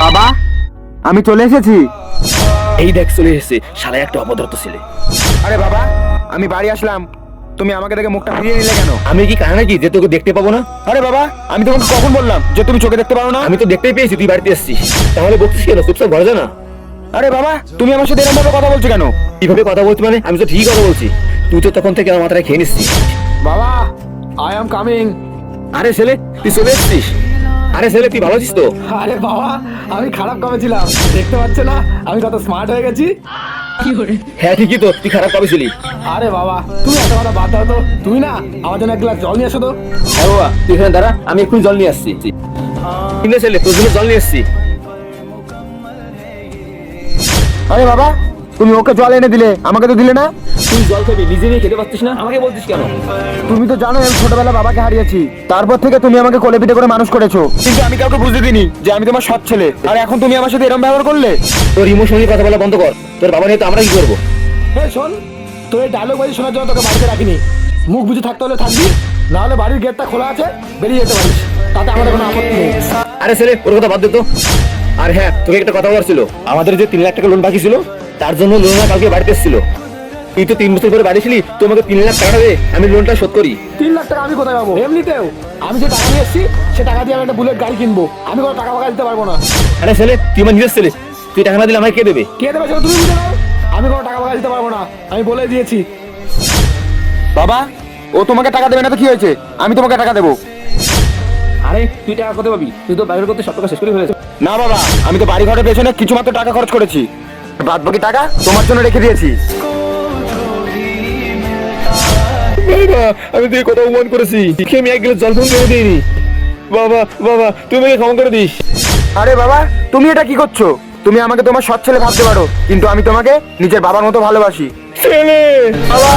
বাবা, আমি চলে এসেছি। এই দেখ চলে এসেছে শালা একটা অপদার্থ ছেলে। আরে বাবা, আমি বাড়ি আসলাম, তুমি আমাকে দেখে মুখটা ফিরিয়ে নিলে কেন? আমি কি কানা নাকি যে তোকে দেখতে পাবো না? আরে বাবা, আমি তোমাকে কখন বললাম যে তুমি চোখে দেখতে পারো না? আমি তো দেখতেই পেয়েছি তুই বাড়িতে এসেছিস, তাহলে বলছিস কেন? চুপচাপ ঘরে যা না। আরে বাবা, তুমি আমার সাথে এরকম ভাবে কথা বলছো কেন? কিভাবে কথা বলছি মানে? আমি তো ঠিক কথা বলছি, তুই তো তখন থেকে আমার মাথায় খেয়ে নিচ্ছিস। বাবা, আই এম কামিং। আরে ছেলে তুই চলে এসেছিস? আরে ছেলে তুই ভালো আছিস তো? আরে বাবা, আমি খারাপ কবে ছিলাম দেখতে পাচ্ছ না আমি কত স্মার্ট হয়ে গেছি। হ্যাঁ ঠিকই তো, তুই খারাপ কবে ছিলি? আরে বাবা, তুমি এত কথা বাদ দাও তো, তুমি না আমার জন্য এক গ্লাস জল নিয়ে এসো তো। হ্যাঁ বাবা, তুই এখানে দাঁড়া, আমি এক্ষুনি জল নিয়ে আসছি। কিনে ছেলে তোর জন্য জল নিয়ে এসছি। আরে বাবা, তুমি ওকে জল এনে দিলে, আমাকে তো দিলে না। তুই জল খাবি, নিজে নিয়ে খেতে পারছিস না, আমাকে বলছিস কেন? তুমি তো জানো আমি ছোটবেলা বাবাকে হারিয়েছি, তারপর থেকে তুমি আমাকে কোলে পিঠে করে মানুষ করেছো, কিন্তু আমি কাউকে বুঝতে দিইনি যে আমি তোমার সৎ ছেলে। আর এখন তুমি আমার সাথে এরকম ব্যবহার করলে। তোর ইমোশনালি কথা বলা বন্ধ কর, তোর বাবা নিয়ে তো আমরা কি করবো? এই শোন, তোর এই ডায়লগ বাজি শোনার জন্য তোকে বাড়িতে রাখিনি। মুখ বুঝে থাকতে হলে থাকবি, না হলে বাড়ির গেটটা খোলা আছে, বেরিয়ে যেতে পারিস, তাতে আমাদের কোনো আপত্তি নেই। আরে ছেলে ওর কথা বাদ দে তো। আর হ্যাঁ, তোকে একটা কথা বলার ছিল, আমাদের যে 3 লাখ টাকা লোন বাকি ছিল, তার জন্য লোনটা কালকে বাড়িতে এসেছিল। তুই তো 3 বছর পরে বাড়ি ছিলি, তোমাকে 3 লাখ টাকা দে, আমি লোনটা শোধ করি। 3 লাখ টাকা আমি কোথায় পাবো? এমনিতেও আমি যে টাকা নিয়ে এসেছি সে টাকা দিয়ে আমি একটা বুলেট গাড়ি কিনবো, আমি কোনো টাকা ফাঁকা দিতে পারবো না। আরে ছেলে তুই আমার নিজের ছেলে, তুই টাকা না দিলে আমাকে কে দেবে? কে দেবে সেটা তুমি বুঝে নাও, আমি কোনো টাকা ফাঁকা দিতে পারবো না, আমি বলে দিয়েছি। বাবা, ও তোমাকে টাকা দেবে না তো কি হয়েছে, আমি তোমাকে টাকা দেবো। আরে তুই টাকা কোথায় পাবি? তুই তো বাইরে করতে সব টাকা শেষ করে ফেলেছিস। না বাবা, আমি তো বাড়ি ঘরের পেছনে কিছু মাত্র টাকা খরচ করেছি, বাদ বাকি টাকা তোমার জন্য রেখে দিয়েছি। বাবা, আমি তুই কথা অপমান করেছি, দেখে আমি 1 গ্লাস জল ফোন করে দিইনি। বাবা বাবা, তুই আমাকে ক্ষমা করে দিস। আরে বাবা, তুমি এটা কি করছো? তুমি আমাকে তোমার সৎ ছেলে ভাবতে পারো, কিন্তু আমি তোমাকে নিজের বাবার মতো ভালোবাসি। ছেলে বাবা।